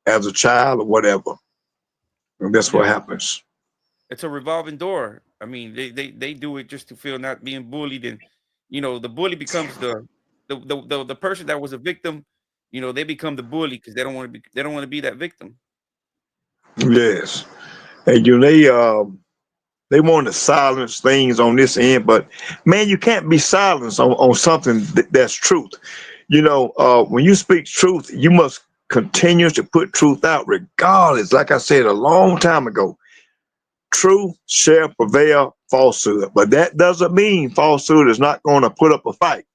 as a child or whatever. And that's Yeah, what happens. it's a revolving door. I mean, they do it just to feel not being bullied, and the bully becomes the person that was a victim. They become the bully because they don't want to be that victim. Yes. And they want to silence things on this end, but man, you can't be silenced on something that's truth. When you speak truth, you must continue to put truth out regardless. Like I said a long time ago, truth shall prevail falsehood. But that doesn't mean falsehood is not going to put up a fight.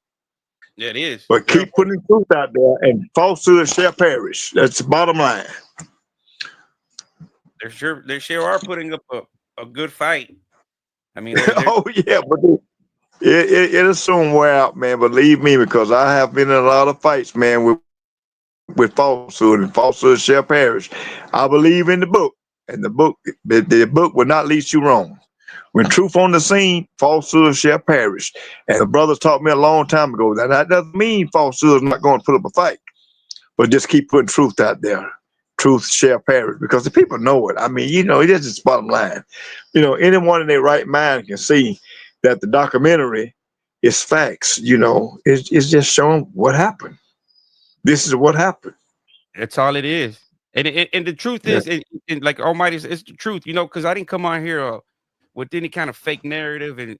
Yeah, it is But very keep important. putting truth out there and falsehood shall perish. That's the bottom line. They sure are putting up a good fight. I mean, they're Oh yeah, but it'll soon wear out, man. Believe me, because I have been in a lot of fights, man, with falsehood, and falsehood shall perish. I believe in the book, and the book will not lead you wrong. When truth on the scene, falsehood shall perish. And the brothers taught me a long time ago that that doesn't mean falsehood is not going to put up a fight, but just keep putting truth out there. Truth shall perish because the people know it. I mean, it is just bottom line. Anyone in their right mind can see that the documentary is facts. It's just showing what happened. This is what happened. That's all it is. And the truth Yeah. is, and like Almighty, it's the truth, because I didn't come on here with any kind of fake narrative and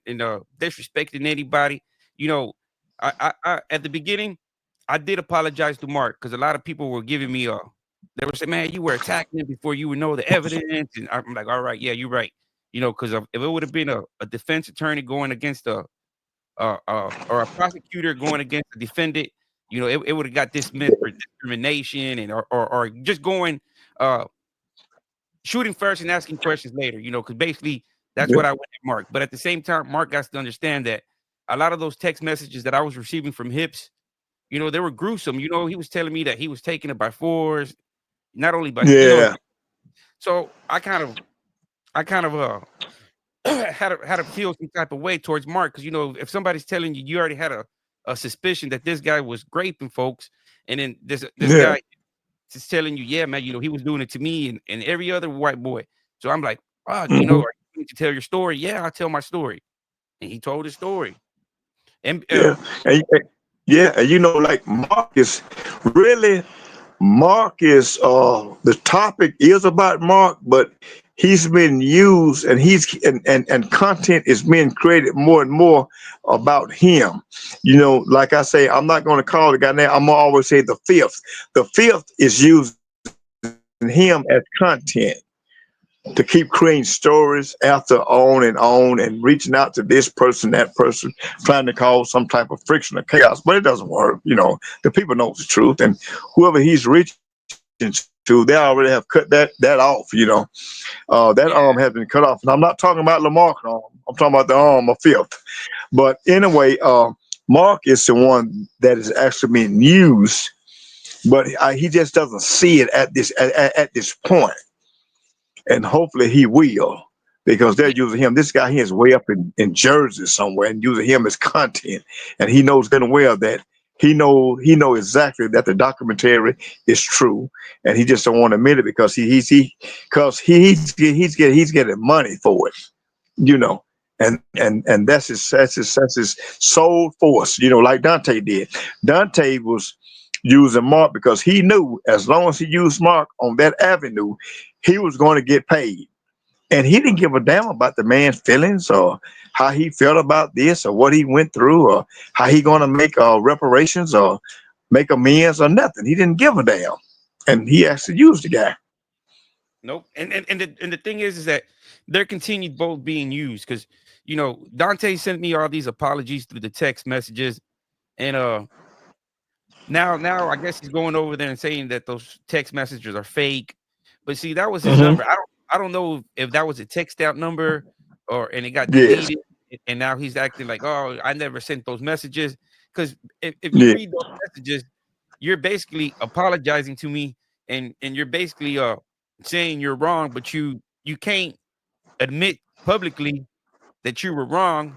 disrespecting anybody. You know, I at the beginning, I did apologize to Mark because a lot of people were giving me they were saying, "Man, you were attacking him before you would know the evidence," and I'm like, "All right, yeah, you're right." Because if it would have been a defense attorney going against or a prosecutor going against the defendant, it would have got dismissed for discrimination and or just going uh shooting first and asking questions later, because basically that's what I went at Mark. But at the same time, Mark got to understand that a lot of those text messages that I was receiving from Hips, they were gruesome. He was telling me that he was taking it by force, not only by, Yeah. so I kind of had to feel some type of way towards Mark because if somebody's telling you, you already had a suspicion that this guy was raping folks, and then this Yeah. guy is telling you, yeah, man, he was doing it to me and every other white boy. So I'm like, oh, Hmm. are you need to tell your story? Yeah, I'll tell my story, and he told his story, and Yeah. And, yeah. And like the topic is about Mark, but he's been used and and content is being created more and more about him. Like I say, I'm not going to call the guy name. I'm gonna always say the fifth. The fifth is using him as content to keep creating stories after on and reaching out to this person, that person, trying to cause some type of friction or chaos. But it doesn't work. The people know the truth, and whoever he's reaching to, they already have cut that off. That arm has been cut off, and I'm not talking about Lamar's arm. I'm talking about the arm of fifth. But anyway, Mark is the one that is actually being used, but he just doesn't see it at this point, and hopefully he will, because they're yeah, using him. This guy here is way up in Jersey somewhere, and using him as content, and he knows good and well that he know exactly that the documentary is true, and he just don't want to admit it because he's getting money for it, you know. And that's his sole force, like Dante did. Dante was using Mark because he knew as long as he used Mark on that avenue, he was going to get paid. And he didn't give a damn about the man's feelings or how he felt about this or what he went through or how he going to make reparations or make amends or nothing. He didn't give a damn. And he actually used the guy. nope. And the thing is that they're continued both being used because Dante sent me all these apologies through the text messages, and now I guess he's going over there and saying that those text messages are fake. But see, that was his Hmm. number. I don't know if that was a text out number and it got Yes. deleted, and now he's acting like, oh, I never sent those messages. Because if you Yeah. read those messages, you're basically apologizing to me, and you're basically saying you're wrong, but you can't admit publicly that you were wrong.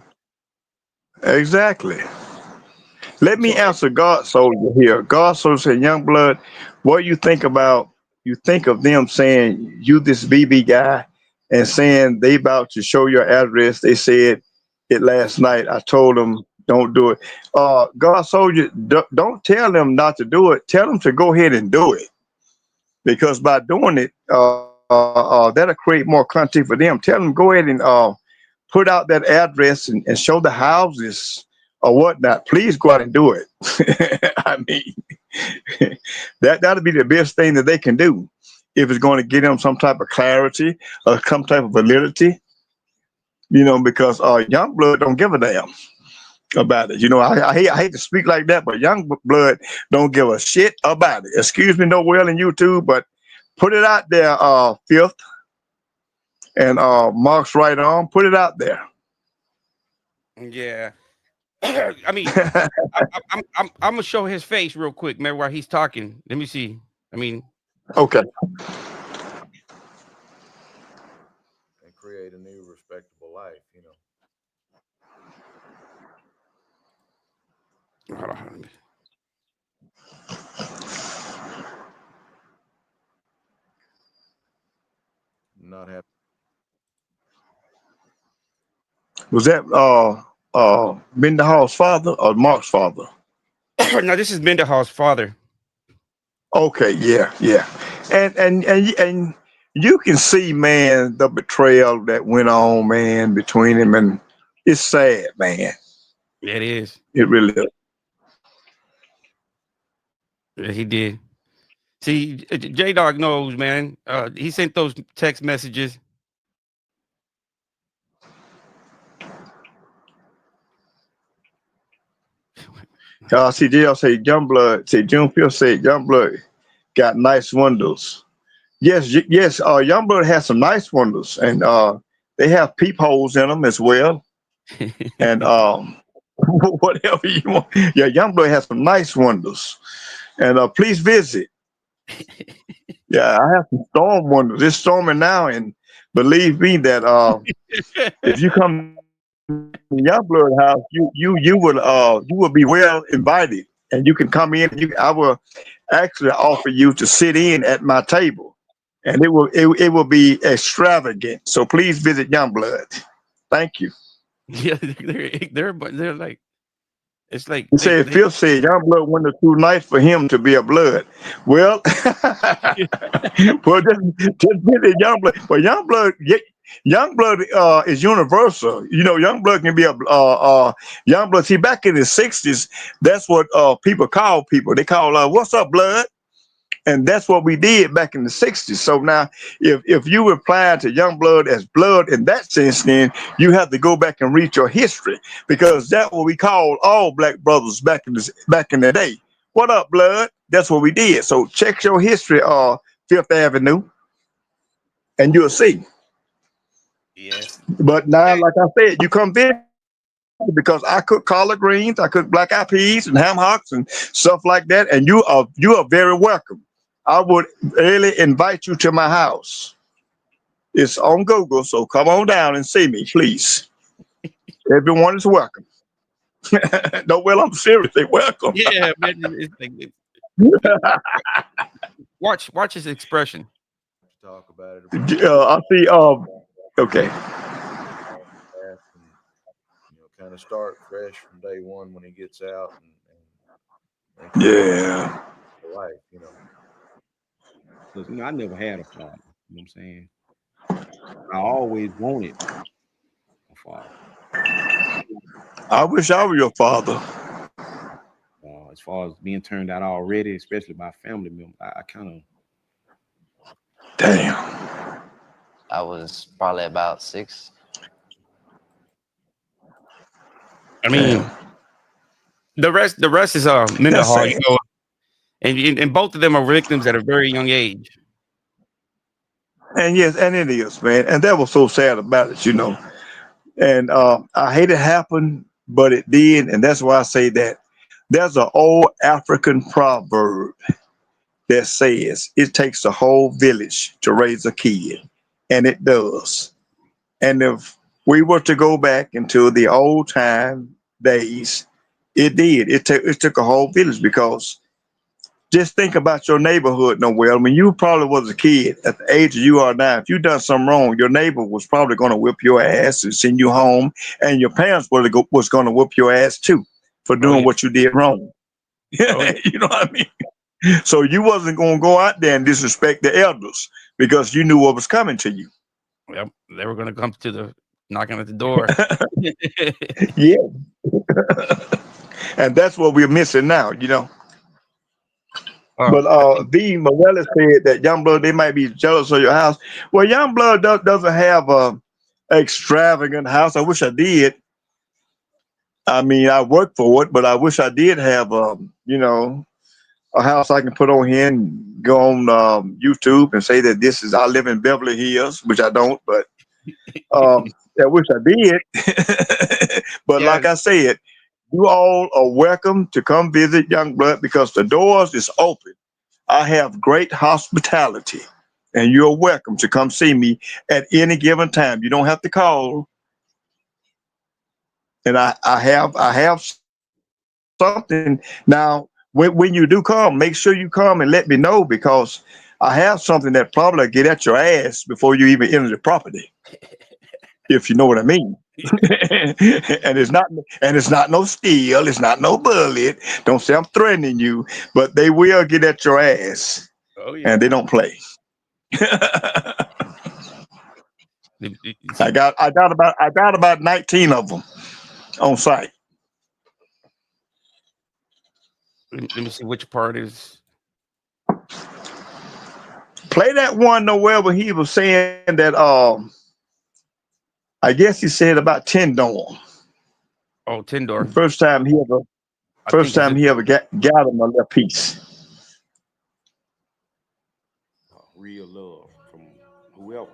Exactly. Let me So answer God Soldier here. God Soldier said, Young blood, what do you think about? you think of them saying you this BB guy and saying they about to show your address. They said it last night. I told them don't do it. God soldier, don't tell them not to do it. Tell them to go ahead and do it because by doing it, that'll create more content for them. Tell them go ahead and put out that address and show the houses or whatnot. Please go out and do it. I mean, that'll be the best thing that they can do if it's going to give them some type of clarity or some type of validity. Because young blood don't give a damn about it. I hate to speak like that, but young blood don't give a shit about it. Excuse me, no well in YouTube, but put it out there, Fifth and Mark's right on. Put it out there. Yeah. I mean, I'm gonna show his face real quick, man, while he's talking. Let me see. I mean, Okay. And create a new respectable life, hold on. Not have. Was that Mendenhall's father or Mark's father? No, this is Mendenhall's father. Okay, yeah, yeah, and you can see, man, the betrayal that went on, man, between him, and it's sad, man. Yeah, it is. It really is. Yeah, he did. See, J Dog knows, man. He sent those text messages. See, JL say Youngblood. Say Junepil said Youngblood got nice windows. Yes, yes. Youngblood has some nice windows, and they have peepholes in them as well. And whatever you want. Yeah, Youngblood has some nice windows, and please visit. Yeah, I have some storm windows. It's storming now, and believe me that if you come to Youngblood house, you will be well invited, and you can come in. I will actually offer you to sit in at my table, and it will be extravagant. So please visit Youngblood. Thank you. Yeah, they're like, it's like He said, Phil said, Youngblood went too nice for him to be a blood. Well, well, just visit Youngblood. But Youngblood is universal. Youngblood can be Youngblood. See, back in the '60s, that's what people call people. They call, "What's up, blood?" And that's what we did back in the '60s. So now, if you reply to young blood as blood in that sense, then you have to go back and read your history because that's what we called all black brothers back in the day. What up, blood? That's what we did. So check your history, Fifth Avenue, and you'll see. yes. But now, like I said, you come visit because I cook collard greens, I cook black eyed peas and ham hocks and stuff like that, and you are very welcome. I would really invite you to my house. It's on Google, so come on down and see me, please. Everyone is welcome. No, well, I'm seriously welcome. Yeah, man. Watch his expression. to talk about it. I see. Okay. And kind of start fresh from day one when he gets out and Yeah. life. Because I never had a father. You know what I'm saying? I always wanted a father. I wish I were your father. As far as being turned out already, especially by family members, I kind of. Damn. I was probably about 6. I mean, Damn. the rest is That's Mendenhall, sad. and both of them are victims at a very young age. And yes, and it is, man. And that was so sad about it. And I hate it happened, but it did. And that's why I say that there's an old African proverb that says it takes a whole village to raise a kid. And it does. And if we were to go back into the old time days, it did. It took a whole village because just think about your neighborhood, Noel. When you probably was a kid at the age you are now, if you done something wrong, your neighbor was probably going to whip your ass and send you home, and your parents was going to whip your ass too for Oh doing yeah. what you did wrong. Oh yeah. You know what I mean? So you wasn't going to go out there and disrespect the elders because you knew what was coming to you. Yep. They were gonna come to the knocking at the door. Yeah. And that's what we're missing now, you know. Oh, But I think V. Morales said that Youngblood, they might be jealous of your house. Well, Youngblood doesn't have a extravagant house. I wish I did. I mean, I work for it, but I wish I did have, you know, a house I can put on here and go on YouTube and say that this is I live in Beverly Hills, which I don't, but I wish I did. But yeah. like I said, you all are welcome to come visit Youngblood because the doors is open. I have great hospitality, and you're welcome to come see me at any given time. You don't have to call, and I have something now. When you do come, make sure you come and let me know because I have something that probably get at your ass before you even enter the property, if you know what I mean. And it's not no steel, it's not no bullet. Don't say I'm threatening you, but they will get at your ass, Oh yeah. and they don't play. See, I got about 19 of them on site. let me see which part is. Play that one nowhere when he was saying that I guess he said about 10 dorm. Oh, Tindor. First time he ever I first think is time it. he ever got him a little piece. Real love from whoever.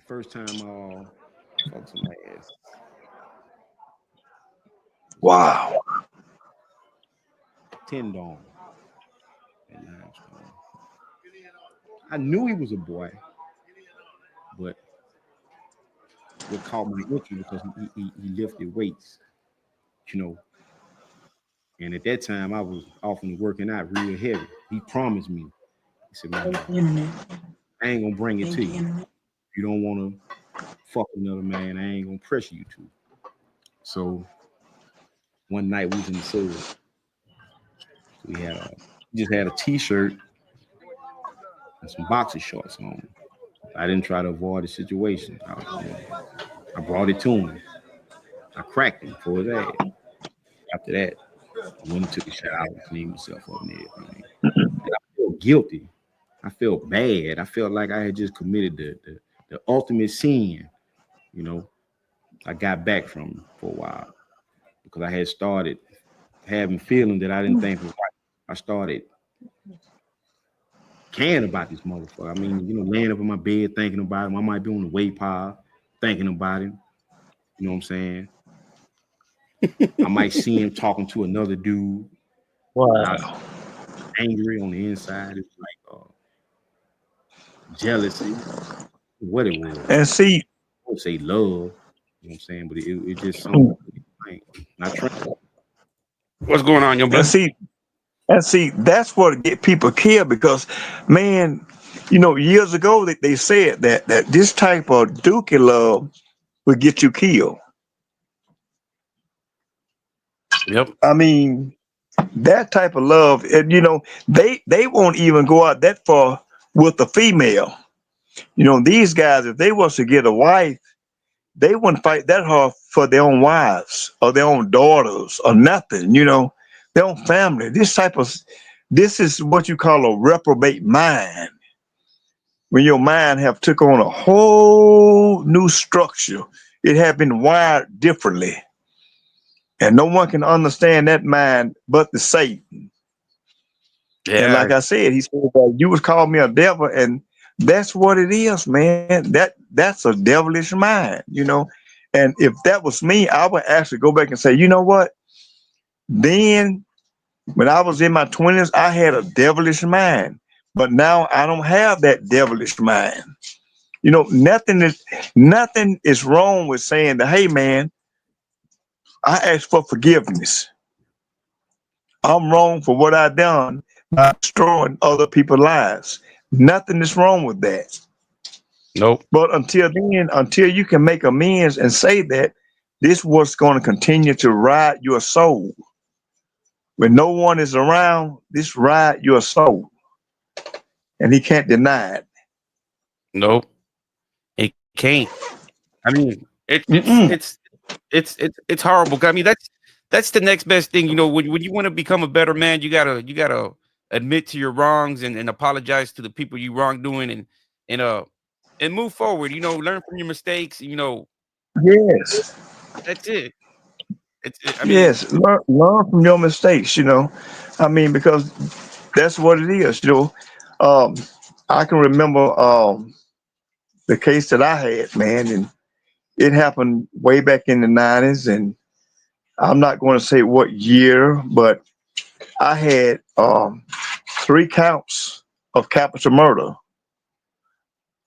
First time fuck somebody ass. Wow. 10 dong. And limestone. I knew he was a boy, but what caught my interest because he lifted weights, you know. And at that time, I was often working out real heavy. He promised me, he said, man, I ain't gonna bring it to you. If you don't want to fuck another man, I ain't gonna pressure you to. So one night we was in the sub. We just had a t-shirt and some boxer shorts on. I didn't try to avoid the situation. I brought it to him. I cracked him for his ass. After that, I went and took a shower, cleaned myself up and everything. And I felt guilty. I felt bad. I felt like I had just committed the ultimate sin. You know, I got back from him for a while because I had started having feelings that I didn't think was right. I started caring about this motherfucker. I mean, you know, laying up in my bed thinking about him. I might be on the weight pile thinking about him. You know what I'm saying? I might see him talking to another dude. And I was Wow. angry on the inside. It's like jealousy, what it was. And see, I would say love. You know what I'm saying? But it just something like not trying. What's going on, young and blood? see, and see, that's what get people killed because, man, you know, years ago they said that this type of dookie love would get you killed. Yep. I mean, that type of love, and you know, they won't even go out that far with a female. You know, these guys, if they was to get a wife, they wouldn't fight that hard for their own wives or their own daughters or nothing. You know, their own family. This is what you call a reprobate mind. When your mind have took on a whole new structure, it have been wired differently, and no one can understand that mind but the Satan. And Yeah. like I said, he said, well, you would call me a devil, and that's what it is, man. That's a devilish mind, you know. And if that was me, I would actually go back and say, you know what? Then when I was in my 20s, I had a devilish mind. But now I don't have that devilish mind. You know, nothing is wrong with saying that, hey man, I ask for forgiveness. I'm wrong for what I done by destroying other people's lives. Nothing is wrong with that. Nope. But until then, until you can make amends and say that, this was going to continue to ride your soul. When no one is around, this ride your soul. And he can't deny it. Nope. It can't. I mean, Mm-mm. it's horrible. I mean, that's the next best thing. You know, when you want to become a better man, you gotta admit to your wrongs and apologize to the people you wrongdoing and and move forward. You know, learn from your mistakes. You know, Yes. that's it. I mean, Yes. Learn from your mistakes, you know. I mean, because that's what it is, you know. Um, I can remember the case that I had, man, and it happened way back in the 90s. And I'm not going to say what year, but I had 3 counts of capital murder,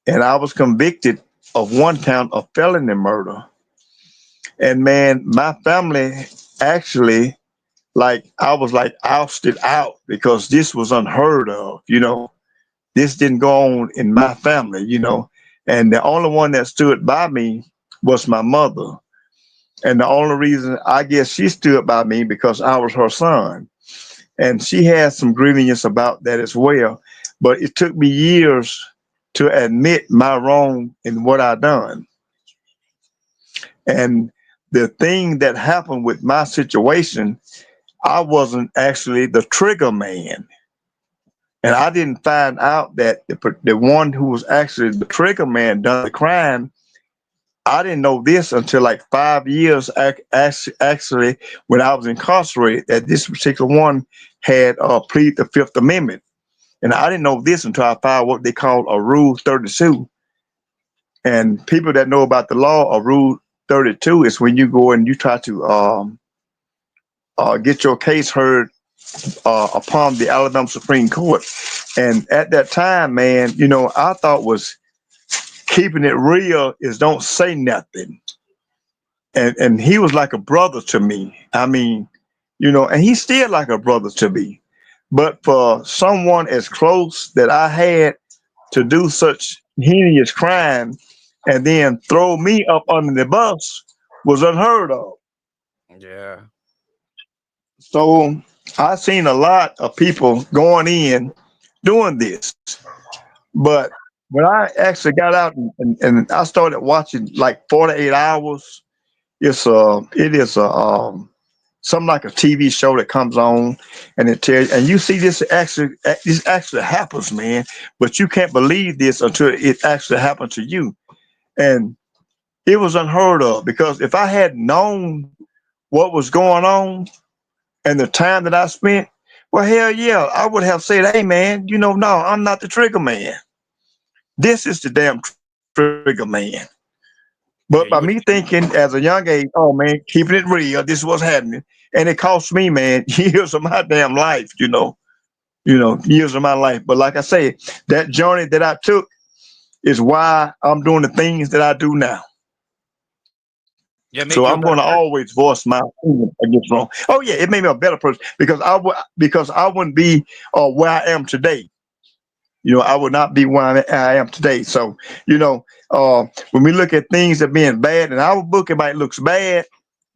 and I was convicted of 1 count of felony murder. And man, my family actually, like, I was like ousted out because this was unheard of, you know. This didn't go on in my family, you know. And the only one that stood by me was my mother. And the only reason I guess she stood by me because I was her son. And she had some grievance about that as well. But it took me years to admit my wrong in what I done. And the thing that happened with my situation, I wasn't actually the trigger man. And I didn't find out that the one who was actually the trigger man done the crime. I didn't know this until like 5 years actually when I was incarcerated, that this particular one had pleaded the Fifth Amendment. And I didn't know this until I filed what they call a Rule 32. And people that know about the law, a Rule 32 is when you go and you try to get your case heard upon the Alabama Supreme Court. And at that time, man, you know, I thought was keeping it real is don't say nothing. And he was like a brother to me. I mean, you know, and he's still like a brother to me. But for someone as close that I had to do such heinous crime and then throw me up under the bus was unheard of. yeah, So I seen a lot of people going in doing this. But when I actually got out and I started watching like 48 hours, it is a something like a TV show that comes on and it tells and you see this actually happens, man. But you can't believe this until it actually happened to you. And it was unheard of because if I had known what was going on and the time that I spent, well, hell yeah, I would have said, hey man, you know, no, I'm not the trigger man. This is the damn trigger man. yeah. But by me thinking as a young age, oh man, keeping it real, this is what's happening. And it cost me, man, years of my damn life, years of my life. But like I say, that journey that I took is why I'm doing the things that I do now. Yeah, So made you a I'm going better to person. always voice my opinion against wrong. Oh yeah, it made me a better person because I wouldn't be where I am today. You know, I would not be where I am today. So, you know, when we look at things that being bad in our book, it might looks bad,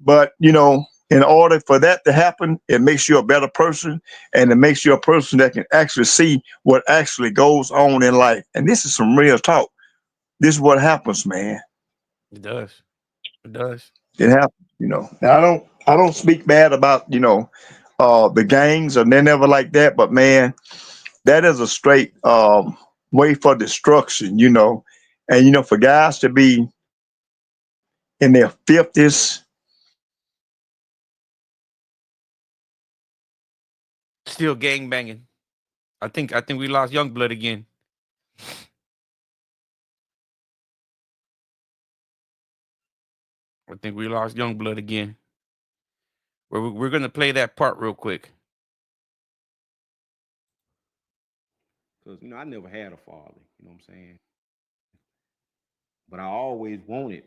but you know, in order for that to happen, it makes you a better person, and it makes you a person that can actually see what actually goes on in life. And this is some real talk. This is what happens, man. It does. It does. It happens, you know. And I don't speak bad about, the gangs or they're never like that, but man, that is a straight way for destruction, you know. And you know, for guys to be in their 50s, Still gang banging. I think we lost young blood again. I think we lost young blood again. We're gonna play that part real quick. Because I never had a father. You know what I'm saying? But I always wanted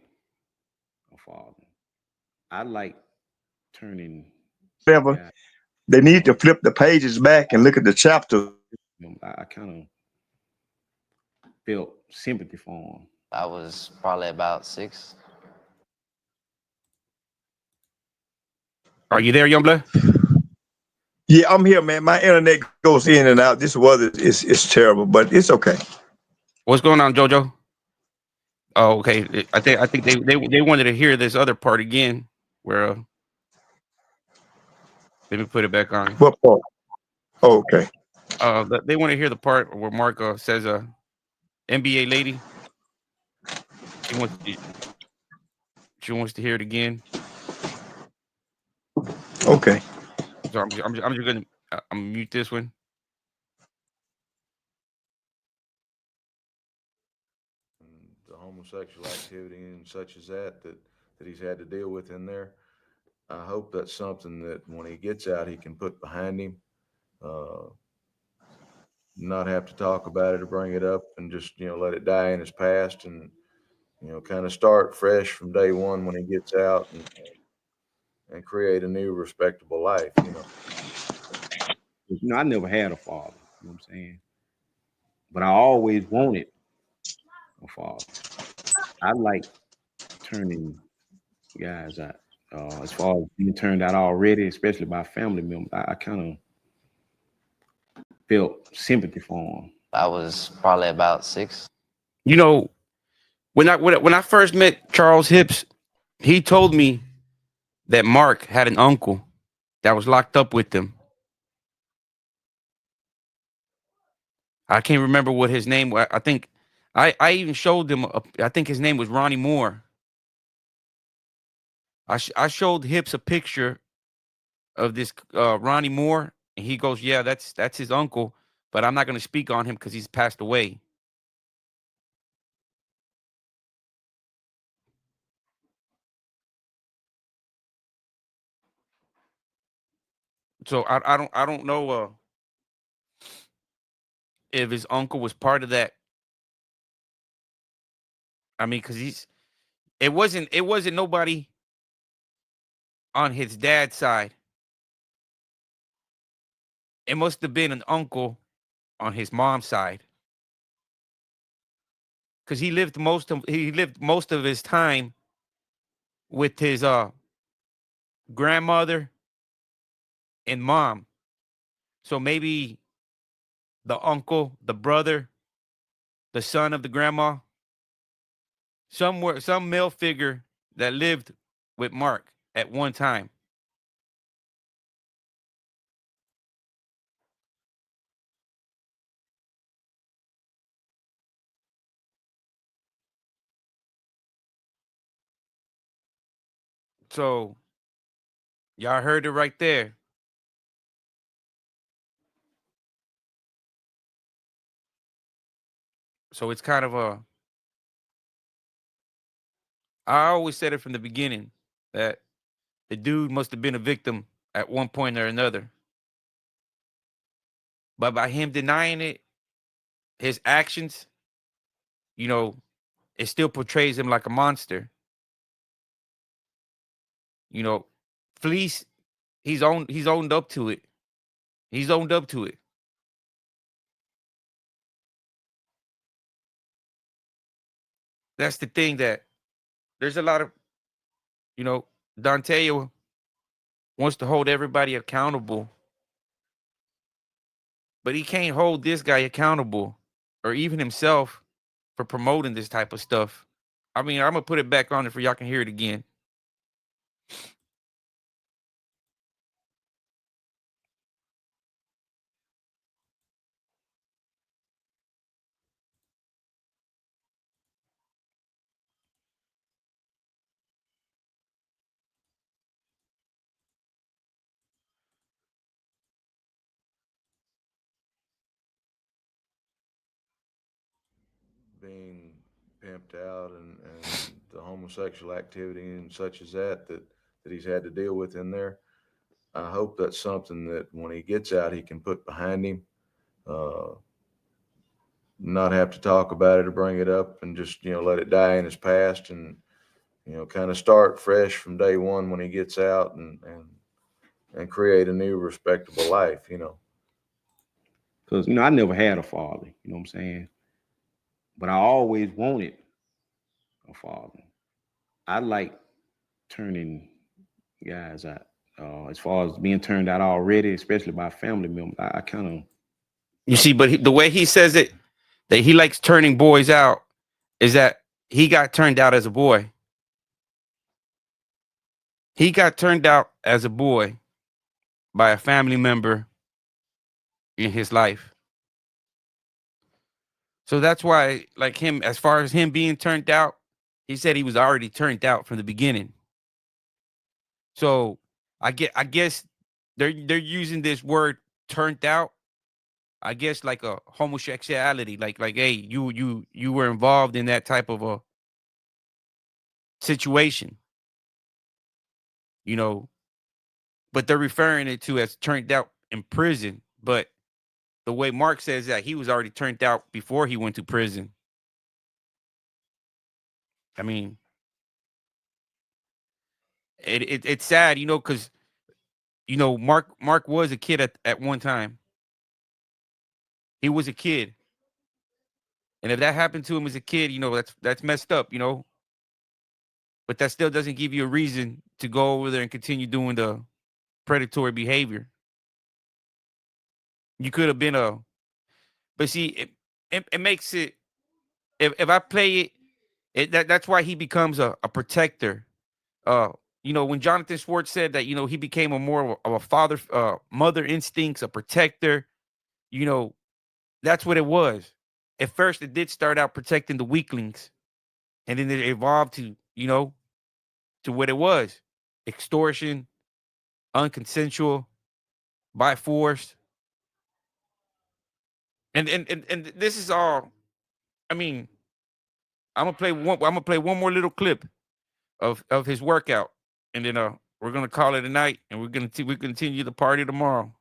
a father. I like turning. Whatever. Yeah, They need to flip the pages back and look at the chapters. I kind of felt sympathy for him. I was probably about 6. Are you there, young blood? Yeah, I'm here, man. My internet goes in and out. This weather is terrible, but it's okay. What's going on, Jojo? Oh, okay. I think they wanted to hear this other part again. Where let me put it back on. What part? Oh, okay. They want to hear the part where Mark says, NBA lady. She wants to, she wants to hear it again. Okay. So I'm just gonna I'm mute this one. And the homosexual activity and such as that he's had to deal with in there. I hope that's something that when he gets out, he can put behind him, uh, not have to talk about it or bring it up, and just let it die in his past, and kind of start fresh from day one when he gets out, and create a new respectable life. 'Cause, I never had a father. You know what I'm saying? But I always wanted a father. I like turning guys out. As far as being turned out already, especially by family members, I kind of felt sympathy for him. I was probably about 6. You know, when I first met Charles Hips, he told me that Mark had an uncle that was locked up with them. I can't remember what his name was. I think I even showed them. I think his name was Ronnie Moore. I showed Hips a picture of this Ronnie Moore, and he goes, "Yeah, that's his uncle, but I'm not going to speak on him because he's passed away." So I don't know if his uncle was part of that. I mean, because it wasn't nobody on his dad's side. It must have been an uncle on his mom's side because he lived most of his time with his grandmother and mom. So maybe the uncle, the brother, the son of the grandma, some male figure that lived with Mark at one time. So y'all heard it right there. So it's kind of a I always said it from the beginning that the dude must have been a victim at one point or another. But by him denying it, his actions, you know, it still portrays him like a monster. You know, Fleece, he's owned up to it. He's owned up to it. That's the thing that there's a lot of, you know, Dante wants to hold everybody accountable, but he can't hold this guy accountable or even himself for promoting this type of stuff. I mean, I'm gonna put it back on it for y'all can hear it again. being pimped out and the homosexual activity and such as that he's had to deal with in there. I hope that's something that when he gets out, he can put behind him, not have to talk about it or bring it up, and just, let it die in his past, and, kind of start fresh from day one when he gets out, and create a new respectable life, Because, I never had a father, you know what I'm saying? But I always wanted a father. I like turning guys out. As far as being turned out already, especially by family members, I kind of. You see, but the way he says it, that he likes turning boys out, is that he got turned out as a boy. He got turned out as a boy by a family member in his life. So that's why, like him, as far as him being turned out, he said he was already turned out from the beginning. So I guess they're using this word turned out, I guess, like a homosexuality, like hey, you were involved in that type of a situation, but they're referring it to as turned out in prison. But the way Mark says that, he was already turned out before he went to prison. I mean, it's sad, because Mark was a kid at one time. He was a kid, and if that happened to him as a kid, that's messed up, But that still doesn't give you a reason to go over there and continue doing the predatory behavior. You could have been but see, it makes it. If I play that's why he becomes a protector. When Jonathan Schwartz said that, he became more of a father, mother instincts, a protector, that's what it was. At first, it did start out protecting the weaklings, and then it evolved to, to what it was: extortion, unconsensual, by force. And this is all. I mean, I'm gonna play one more little clip of his workout, and then we're gonna call it a night, and we continue the party tomorrow.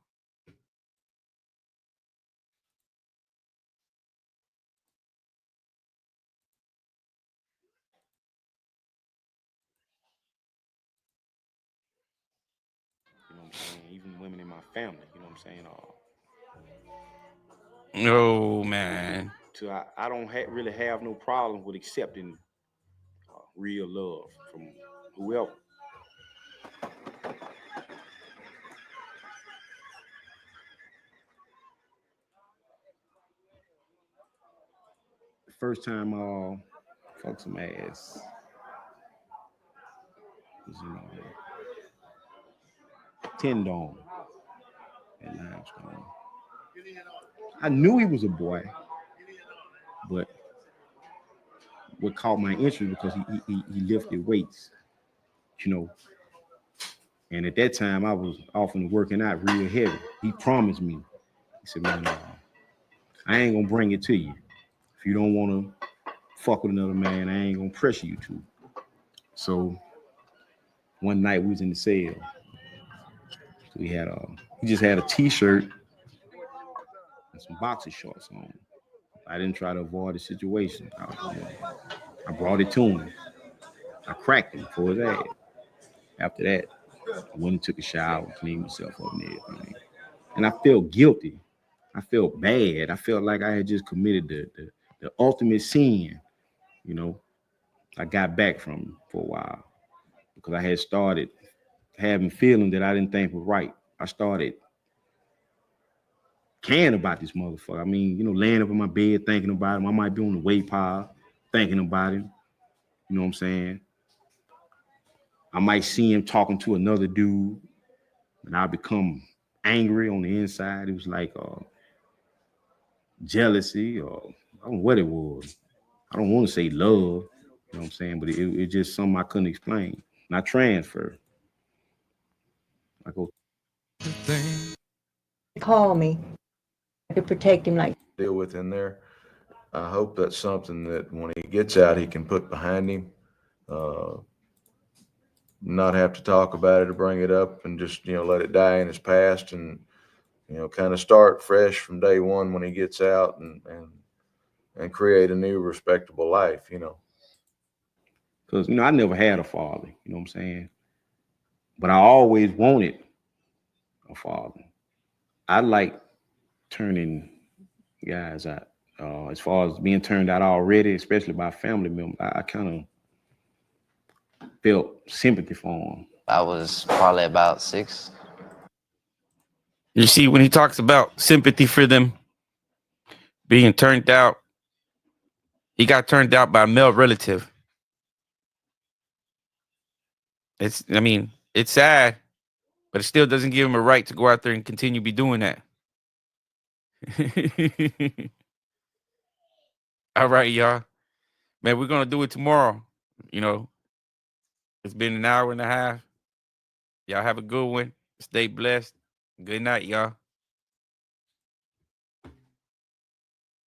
You know what I'm saying? Even women in my family, you know what I'm saying? Oh man. So I don't really have no problem with accepting real love from whoever. The first time fuck some ass was in Tendon at Limestone. I knew he was a boy, but what caught my interest because he lifted weights, And at that time, I was often working out real heavy. He promised me, he said, man, I ain't gonna bring it to you. If you don't wanna fuck with another man, I ain't gonna pressure you to. So one night we was in the cell. So he just had a t-shirt and some boxer shorts on. I didn't try to avoid the situation. I brought it to him. I cracked him for his ass. After that, I went and took a shower, cleaned myself up and everything. And I felt guilty. I felt bad. I felt like I had just committed the ultimate sin. I got back from him for a while because I had started having feelings that I didn't think was right. I started caring about this motherfucker. I mean, laying up in my bed thinking about him. I might be on the weight pile thinking about him. You know what I'm saying? I might see him talking to another dude, and I become angry on the inside. It was like jealousy, or I don't know what it was. I don't want to say love, you know what I'm saying, but it just something I couldn't explain. And I transfer. I go. Call me. I could protect him like deal with in there. I hope that's something that when he gets out, he can put behind him. Not have to talk about it or bring it up, and just, let it die in his past, and, kind of start fresh from day one when he gets out, and create a new respectable life, Because, I never had a father, you know what I'm saying? But I always wanted a father. I like turning guys out. As far as being turned out already, especially by family members, I kind of felt sympathy for them. I was probably about 6. You see, when he talks about sympathy for them being turned out, he got turned out by a male relative. It's sad, but it still doesn't give him a right to go out there and continue be doing that. All right, y'all. Man, we're gonna do it tomorrow. It's been an hour and a half. Y'all have a good one. Stay blessed. Good night, y'all.